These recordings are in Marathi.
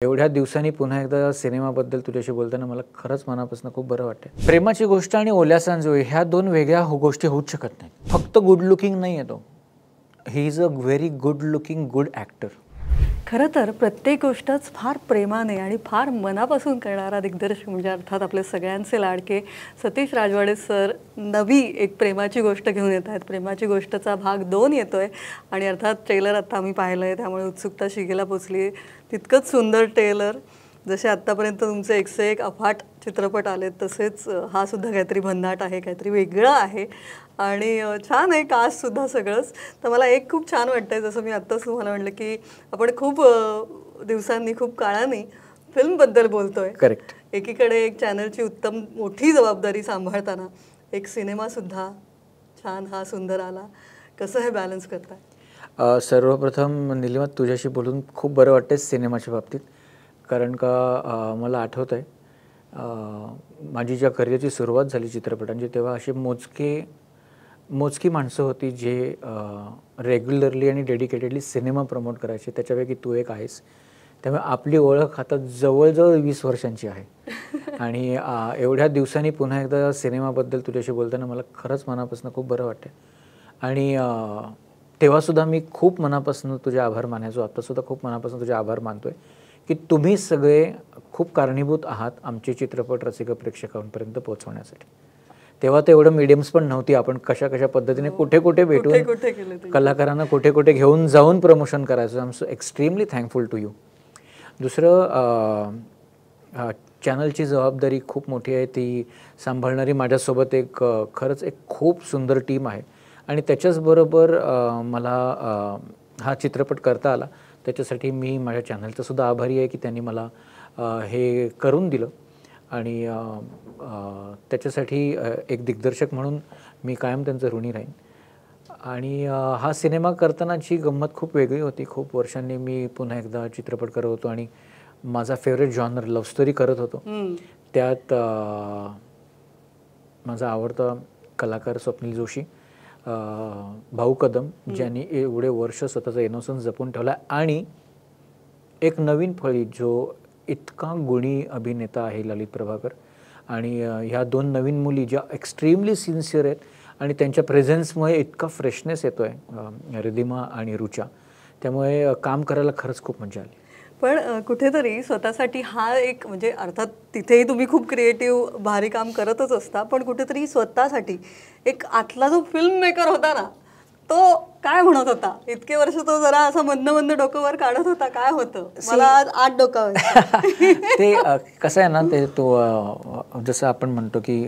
एवढ्या दिवसांनी पुन्हा एकदा सिनेमाबद्दल तुझ्याशी बोलताना मला खरंच मनापासून खूप बरं वाटतं. प्रेमाची गोष्ट आणि ओल्या सांजोळी ह्या दोन वेगळ्या गोष्टी होऊच शकत नाहीत. फक्त गुड लुकिंग नाही आहे तो. He is a very good looking good actor. खरं तर प्रत्येक गोष्टच फार प्रेमाने आणि फार मनापासून करणारा दिग्दर्शक म्हणजे अर्थात आपले सगळ्यांचे लाडके सतीश राजवाडे सर नवी एक प्रेमाची गोष्ट घेऊन येत आहेत. प्रेमाची गोष्टचा भाग 2 येतोय आणि अर्थात ट्रेलर आता आम्ही पाहिलं आहे, त्यामुळे उत्सुकता शिगेला पोचली आहे. तितकंच सुंदर ट्रेलर. जसे आत्तापर्यंत तुमचे 101 अफाट चित्रपट आलेत तसेच हा सुद्धा काहीतरी भन्नाट आहे, काहीतरी वेगळं आहे आणि छान आहे कास्टसुद्धा सगळंच. तर मला एक खूप छान वाटतं आहे, जसं मी आत्ताच तुम्हाला म्हटलं की आपण खूप दिवसांनी खूप काळाने फिल्मबद्दल बोलतो आहे. करेक्ट. एकीकडे एक चॅनलची उत्तम मोठी जबाबदारी सांभाळताना एक सिनेमासुद्धा छान हा सुंदर आला. कसं हे बॅलन्स करताय? सर्वप्रथम निलिमा तुझ्याशी बोलून खूप बरं वाटतं सिनेमाच्या बाबतीत. कारण का मला आठवतं आहे माझी ज्या करिअरची सुरुवात झाली चित्रपटांची तेव्हा अशी मोजकी माणसं होती जे रेग्युलरली आणि डेडिकेटेडली सिनेमा प्रमोट करायचे. त्याच्यापैकी तू एक आहेस. त्यामुळे आपली ओळख आता जवळजवळ 20 वर्षांची आहे. आणि एवढ्या दिवसांनी पुन्हा एकदा सिनेमाबद्दल तुझ्याशी बोलताना मला खरंच मनापासून खूप बरं वाटतं. आणि तेव्हासुद्धा मी खूप मनापासून तुझे आभार मानायचो. आत्तासुद्धा खूप मनापासून तुझे आभार मानतो आहे की तुम्ही सगळे खूप कारणीभूत आहात आमचे चित्रपट रसिक प्रेक्षकांपर्यंत पोहोचवण्यासाठी. तेव्हा तर एवढं मीडियम्स पण नव्हती. आपण कशा पद्धतीने कुठे भेटून कलाकारांना कुठे घेऊन जाऊन प्रमोशन करायचं. I am so extremely thankful to you. दुसरं चॅनलची जबाबदारी खूप मोठी आहे. ती सांभाळणारी माझ्यासोबत खरंच एक खूप सुंदर टीम आहे. आणि त्याच्याचबरोबर मला हा चित्रपट करता आला त्याच्यासाठी मी माझ्या चॅनलचा सुद्धा आभारी आहे की त्यांनी मला हे करून दिलं. आणि त्याच्यासाठी एक दिग्दर्शक म्हणून मी कायम त्यांचं ऋणी राहीन. आणि हा सिनेमा करतानाची गंमत खूप वेगळी होती. खूप वर्षांनी मी पुन्हा एकदा चित्रपट करत होतो आणि माझा फेवरेट जॉनर लव्ह स्टोरी करत होतो. त्यात माझा आवडता कलाकार स्वप्नील जोशी, भाऊ कदम ज्यांनी एवढे वर्ष स्वतःचा इनोसन्स जपून ठेवला आणि एक नवीन फळी जो इतका गुणी अभिनेता आहे ललित प्रभाकर. आणि ह्या 2 नवीन मुली ज्या एक्स्ट्रीमली सिन्सिअर आहेत आणि त्यांच्या प्रेझेन्समुळे इतका फ्रेशनेस येतो आहे रिधिमा आणि रुचा. त्यामुळे काम करायला खरंच खूप मजा आली. पण कुठेतरी स्वतःसाठी हा एक म्हणजे अर्थात तिथेही तुम्ही खूप क्रिएटिव्ह भारी काम करतच असता, पण कुठेतरी स्वतःसाठी एक आतला जो फिल्म मेकर होता ना तो काय म्हणत होता? इतके वर्ष तो जरा असं मंद डोकं वर काढत होता. काय होतं? मला आज 8 डोकं ते कसं आहे ना, ते तो जसं आपण म्हणतो की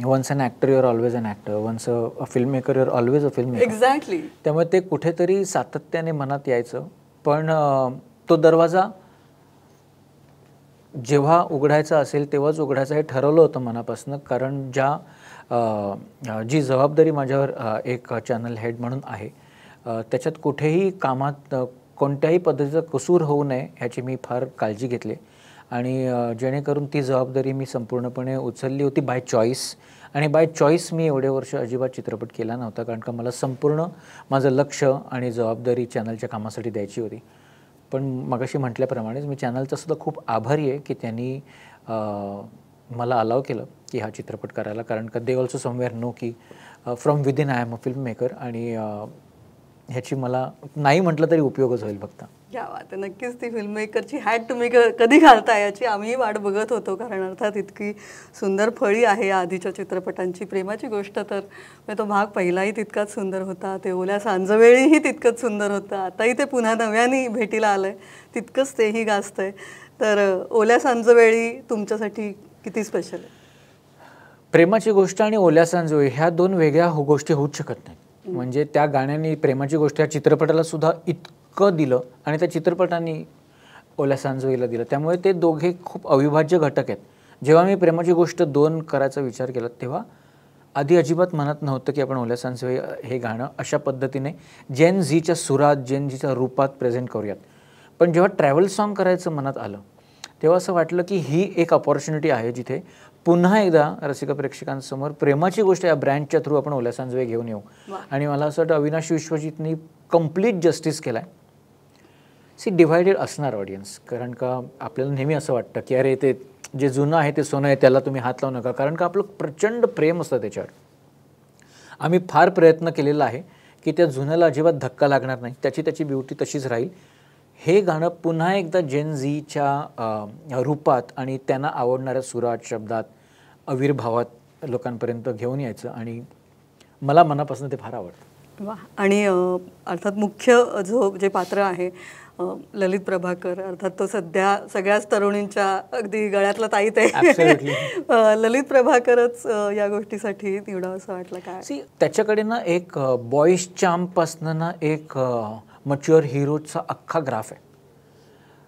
once an actor you're always an actor, once a film maker you're always a film maker. Exactly. त्यामुळे ते कुठेतरी सातत्याने मनात यायचं. पण तो दरवाजा जेव्हा उघडायचा असेल तेव्हाच उघडायचं हे ठरवलं होतं मनापासून. कारण जी जबाबदारी माझ्यावर एक चॅनल हेड म्हणून आहे त्याच्यात कुठेही कामात कोणत्याही पद्धतीचा कसूर होऊ नये ह्याची मी फार काळजी घेतली. आणि जेणेकरून ती जबाबदारी मी संपूर्णपणे उचलली होती बाय चॉईस. आणि बाय चॉईस मी एवढे वर्ष अजिबात चित्रपट केला नव्हता, कारण का मला संपूर्ण माझं लक्ष आणि जबाबदारी चॅनलच्या कामासाठी द्यायची होती. पण मगाशी म्हटल्याप्रमाणेच मी चॅनलचा सुद्धा खूप आभारी आहे की त्यांनी मला अलाव केलं की हा चित्रपट करायला. कारण का दे ऑल्सो समवेअर नो की from within I am a film maker आणि ह्याची मला नाही म्हटलं तरी उपयोगच होईल फक्त. या बात, नक्कीच ती फिल्म मेकरची हॅट तुम्ही कधी घालता याची आम्ही वाट बघत होतो. कारण अर्थात इतकी सुंदर फळी आहे या आधीच्या चित्रपटांची. प्रेमाची गोष्ट तर तो भाग पहिलाही तितकाच सुंदर होता, ते ओल्या सांजवेळीही तितकंच सुंदर होतं, आताही ते पुन्हा नव्याने भेटीला आलं आहे तितकंच तेही गाजतं आहे. तर ओल्या सांजवेळी तुमच्यासाठी किती स्पेशल आहे? प्रेमाची गोष्ट आणि ओल्या सांजवेळी ह्या 2 वेगळ्या गोष्टी होऊच शकत नाहीत. म्हणजे त्या गाण्याने प्रेमाची गोष्ट या चित्रपटाला सुद्धा इतकं दिलं आणि त्या चित्रपटाने ओल्या सांजवेळीला दिलं. त्यामुळे ते दोघे खूप अविभाज्य घटक आहेत. जेव्हा मी प्रेमाची गोष्ट 2 करायचा विचार केला तेव्हा आधी अजिबात मनात नव्हतं की आपण ओल्या सांजवेळी हे गाणं अशा पद्धतीने जेन झीच्या सुरात जेन झीच्या रूपात प्रेझेंट करूयात. पण जेव्हा ट्रॅव्हल सॉन्ग करायचं मनात आलं तेव्हा असं वाटलं की ही एक अपॉर्च्युनिटी आहे जिथे पुन्हा एकदा रसिक प्रेक्षकांसमोर प्रेमाची गोष्ट या ब्रँडच्या थ्रू आपण ओल्या सांजवेळी घेऊन येऊ. आणि मला असं वाटतं अविनाश विश्वजितनी कम्प्लीट जस्टिस केला आहे. डिव्हायडेड असणार ऑडियन्स, कारण का आपल्याला नेहमी असं वाटतं की अरे ते जे जुनं आहे ते सोनं आहे, त्याला तुम्ही हात लावू नका, कारण का आपलं प्रचंड प्रेम असतं त्याच्यावर. आम्ही फार प्रयत्न केलेला आहे की त्या जुन्याला अजिबात धक्का लागणार नाही, त्याची ब्युटी तशीच राहील. हे गाणं पुन्हा एकदा जेन झीच्या रूपात आणि त्यांना आवडणाऱ्या सुरात, शब्दात, आविर्भावात लोकांपर्यंत घेऊन यायचं, आणि मला मनापासून ते फार आवडतं. वा. आणि अर्थात मुख्य जे पात्र आहे ललित प्रभाकर, अर्थात तो सध्या सगळ्याच तरुणींच्या अगदी गळ्यातला ताईत आहे. ललित प्रभाकरच या गोष्टीसाठी निवडावं असं वाटलं काय? त्याच्याकडे ना एक बॉईश चार्मपासनं ना एक मच्युअर हिरोचा अख्खा ग्राफ आहे.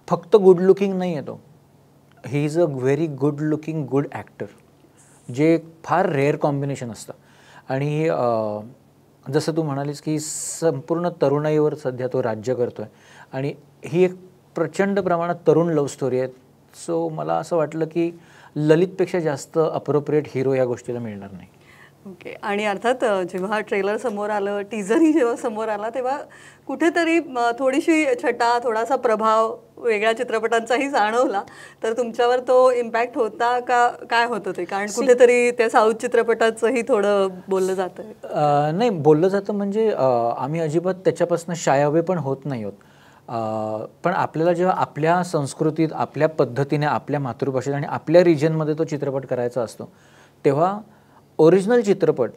फक्त गुड लुकिंग नाही आहे तो, he is a very good looking good actor, जे फार रेअर कॉम्बिनेशन असतं. आणि जसं तू म्हणालीस की संपूर्ण तरुणाईवर सध्या तो राज्य करतो आहे, आणि ही एक प्रचंड प्रमाणात तरुण लव्ह स्टोरी आहे. सो मला असं वाटलं की ललितपेक्षा जास्त अप्रोप्रिएट हिरो या गोष्टीला मिळणार नाही. ओके. आणि अर्थात जेव्हा ट्रेलर समोर आलं, टीझरही जेव्हा समोर आला, तेव्हा कुठेतरी थोडीशी छटा, थोडासा प्रभाव वेगळ्या चित्रपटांचाही जाणवला. तर तुमच्यावर तो इम्पॅक्ट होता का, काय होतं ते? कारण कुठेतरी त्या साऊथ चित्रपटाचंही थोडं बोललं जातं. नाही, बोललं जातं म्हणजे आम्ही अजिबात त्याच्यापासून शायावे पण होत नाही आहोत. पण आपल्याला जेव्हा आपल्या संस्कृतीत, आपल्या पद्धतीने, आपल्या मातृभाषेत आणि आपल्या रिजनमध्ये तो चित्रपट करायचा असतो, तेव्हा ओरिजिनल चित्रपट,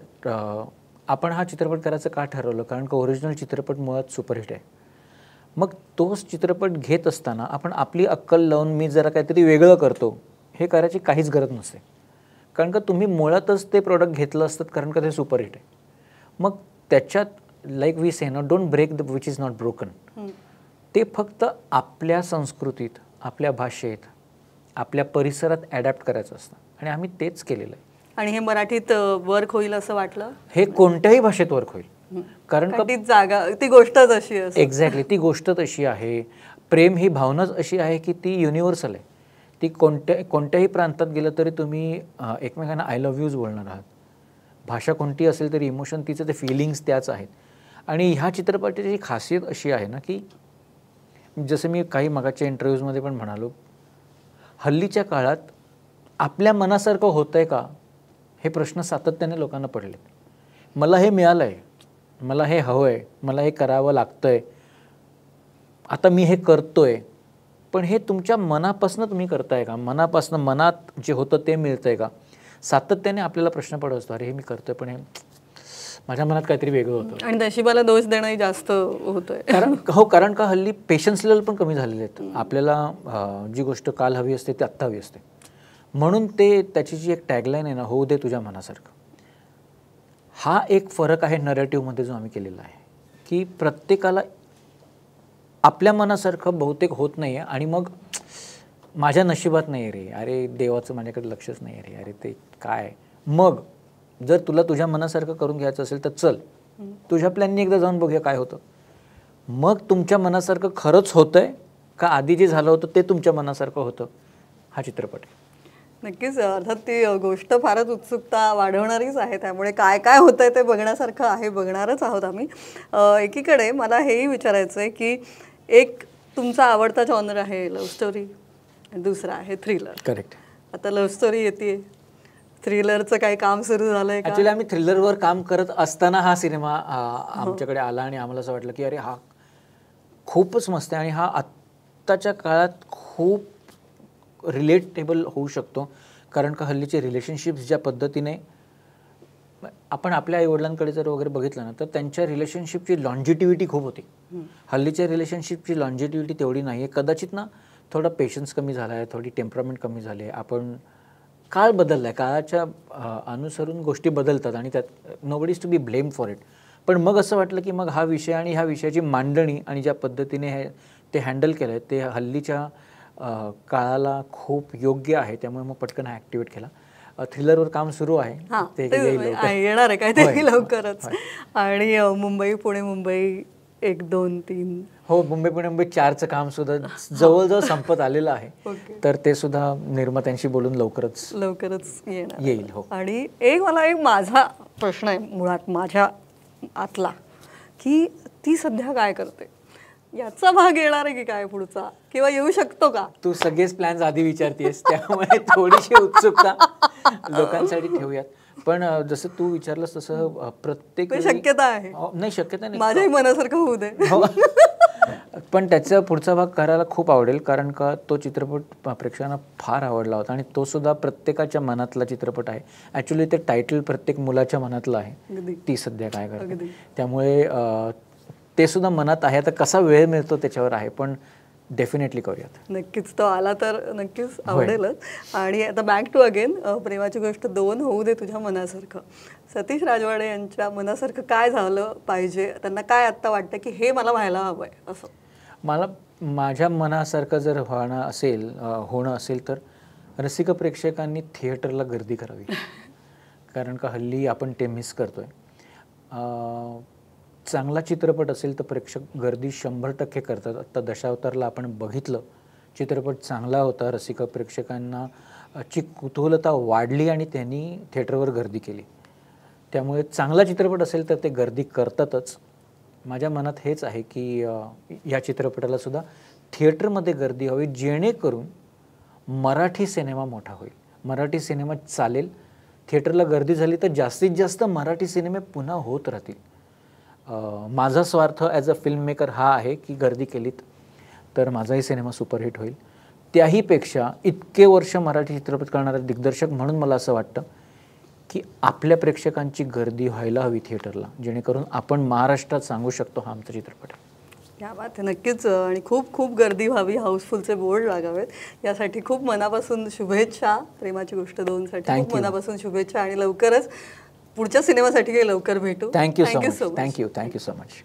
आपण हा चित्रपट करायचं का ठरवलं? कारण का ओरिजिनल चित्रपट मुळात सुपरहिट आहे. मग तोच चित्रपट घेत असताना आपण आपली अक्कल लावून मी जरा काहीतरी वेगळं करतो, हे करायची काहीच गरज नसते. कारण का तुम्ही मुळातच ते प्रोडक्ट घेतलं असतं, कारण का ते सुपरहिट आहे. मग त्याच्यात like we say, don't break the which is not broken. ते फक्त आपल्या संस्कृतीत, आपल्या भाषेत, आपल्या परिसरात ॲडॅप्ट करायचं असतं, आणि आम्ही तेच केलेलं आहे. आणि हे मराठीत वर्क होईल असं वाटलं? हे कोणत्याही भाषेत वर्क होईल, कारण का ती जागा, ती गोष्टच अशी आहे. एक्झॅक्टली, ती गोष्ट तशी आहे. प्रेम ही भावनाच अशी आहे की ती युनिव्हर्सल आहे. ती कोणत्याही प्रांतात गेलं तरी तुम्ही एकमेकांना आय लव्ह यूज बोलणार आहात. भाषा कोणती असेल तरी इमोशन तिचं, ते फिलिंग्स त्याच आहेत. आणि ह्या चित्रपटाची खासियत अशी आहे ना की जसं मी काही मगाच्या इंटरव्ह्यूजमध्ये पण म्हणालो, हल्लीच्या काळात आपल्या मनासारखं होतं आहे का, हे प्रश्न सातत्याने लोकांना पडले. मला हे मिळालं आहे, मला हे हवं आहे, मला हे करावं लागतं आहे, आता मी हे करतो आहे, पण हे तुमच्या मनापासून तुम्ही करताय का? मनापासून, मनात जे होतं ते मिळतं आहे का? सातत्याने आपल्याला प्रश्न पडत असतो, अरे हे मी करतोय पण हे माझ्या मनात काहीतरी वेगळं होतं. आणि नशिबाला दोष देणंही जास्त होतोय. कारण का हल्ली पेशन्स लेवल पण कमी झालेले आहेत. आपल्याला जी गोष्ट काल हवी असते ती आत्ता हवी असते. म्हणून त्याची जी एक टॅगलाईन आहे ना, होऊ दे तुझ्या मनासारखं, हा एक फरक आहे नरेटिव्हमध्ये जो आम्ही केलेला आहे, की प्रत्येकाला आपल्या मनासारखं बहुतेक होत नाही आहे, आणि मग माझ्या नशिबात नाही रे, अरे देवाचं माझ्याकडे लक्षच नाही रे, अरे ते काय. मग जर तुला तुझ्या मनासारखं करून घ्यायचं असेल तर चल, तुझ्या प्लॅननी एकदा जाऊन बघूया काय होतं. मग तुमच्या मनासारखं खरंच होतंय का आधी जे झालं होतं ते तुमच्या मनासारखं होतं, हा चित्रपट आहे. नक्कीच. अर्थात ती गोष्ट फारच उत्सुकता वाढवणारीच आहे, त्यामुळे काय काय होतंय ते बघण्यासारखं आहे, बघणारच आहोत आम्ही. एकीकडे मला हेही विचारायचं आहे की एक तुमचा आवडता जॉनर आहे लव्ह स्टोरी, दुसरा आहे थ्रिलर. करेक्ट. आता लव्ह स्टोरी येते, थ्रिलरचं काही काम सुरू झालंय का? ॲक्च्युली आम्ही थ्रिलरवर काम करत असताना हा सिनेमा आमच्याकडे आला, आणि आम्हाला असं वाटलं की अरे हा खूपच मस्त आहे, आणि हा आत्ताच्या काळात खूप रिलेटेबल होऊ शकतो. कारण का हल्लीचे रिलेशनशिप्स ज्या पद्धतीने, आपण आपल्या आईवडिलांकडे जर वगैरे बघितलं ना, तर त्यांच्या रिलेशनशिपची लॉन्जिटिव्हिटी खूप होती. हल्लीच्या रिलेशनशिपची लॉन्जिटिव्हिटी तेवढी नाही आहे. कदाचित ना थोडा पेशन्स कमी झाला आहे, थोडी टेम्परामेंट कमी झाली आहे. आपण काळ बदलला आहे, काळाच्या अनुसरून गोष्टी बदलतात, आणि त्यात nobody is to be blame for it. पण मग असं वाटलं की मग हा विषय आणि ह्या विषयाची मांडणी आणि ज्या पद्धतीने ते हँडल केलं आहे ते हल्लीच्या काळाला खूप योग्य आहे. त्यामुळे मग पटकन हा ॲक्टिवेट केला. थ्रिलरवर काम सुरू आहे, ते येणार आहे काय ते लवकरच. आणि मुंबई पुणे मुंबई 1, 2, 3, हो, मुंबई पुणे मुंबई 4चं काम सुद्धा जवळजवळ संपत आलेलं आहे. तर ते सुद्धा निर्मात्यांशी बोलून लवकरच येईल. हो. आणि मला एक माझा प्रश्न आहे मुळात माझ्या आतला, की ती सध्या काय करते? याचा भाग येणार आहे की काय पुढचा, किंवा येऊ शकतो का? तू सगळेच प्लॅन्स आधी विचारतेस त्यामुळे थोडीशी उत्सुकता लोकांसाठी ठेवूयात. पण जसं तू विचारलंस तसं प्रत्येक पण शक्यता आहे. नाही, शक्यता नाही, माझ्याही मनासारखं होऊ दे. हो. पण त्याचा पुढचा भाग करायला खूप आवडेल, कारण का तो चित्रपट प्रेक्षकांना फार आवडला होता आणि तो सुद्धा प्रत्येकाच्या मनातला चित्रपट आहे. ॲक्च्युली ते टायटल प्रत्येक मुलाच्या मनातलं आहे, ती सध्या काय करते. त्यामुळे ते सुद्धा मनात आहे. आता कसा वेळ मिळतो त्याच्यावर आहे, पण डेफिनेटली करूयात. नक्कीच, तो आला तर नक्कीच आवडेलच. आणि आता बॅक टू अगेन, प्रेमाची गोष्ट 2 होऊ दे तुझ्या मनासारखं. सतीश राजवाडे यांच्या मनासारखं काय झालं पाहिजे, त्यांना काय आत्ता वाटतं की हे मला व्हायला हवं आहे असं? मला माझ्या मनासारखं जर होणं असेल तर रसिक प्रेक्षकांनी थिएटरला गर्दी करावी. कारण का हल्ली आपण ते मिस करतोय. चांगला चित्रपट असेल तर प्रेक्षक गर्दी 100% करतात. आत्ता दशावतारला आपण बघितलं, चित्रपट चांगला होता, रसिक प्रेक्षकांना ची कुतूहलता वाढली आणि त्यांनी थिएटरवर गर्दी केली. त्यामुळे चांगला चित्रपट असेल तर ते गर्दी करतातच. माझ्या मनात हेच आहे की या चित्रपटाला सुद्धा थिएटरमध्ये गर्दी हवी, जेणेकरून मराठी सिनेमा मोठा होईल, मराठी सिनेमा चालेल. थिएटरला गर्दी झाली तर जास्तीत जास्त मराठी सिनेमे पुन्हा होत राहतील. माझा स्वार्थ ॲज अ फिल्म मेकर हा आहे की गर्दी केलीत तर माझाही सिनेमा सुपरहिट होईल. त्याहीपेक्षा इतके वर्ष मराठी चित्रपट करणारे दिग्दर्शक म्हणून मला असं वाटतं की आपल्या प्रेक्षकांची गर्दी व्हायला हवी थिएटरला, जेणेकरून आपण महाराष्ट्रात सांगू शकतो हा आमचा चित्रपट आहे. या बात आहे, नक्कीच. आणि खूप खूप गर्दी व्हावी, हाऊसफुलचे बोर्ड लागावेत, यासाठी खूप मनापासून शुभेच्छा. प्रेमाची गोष्ट 2 साठी खूप मनापासून शुभेच्छा आणि लवकरच पुढच्या सिनेमासाठी लवकर भेटू. Thank you so much.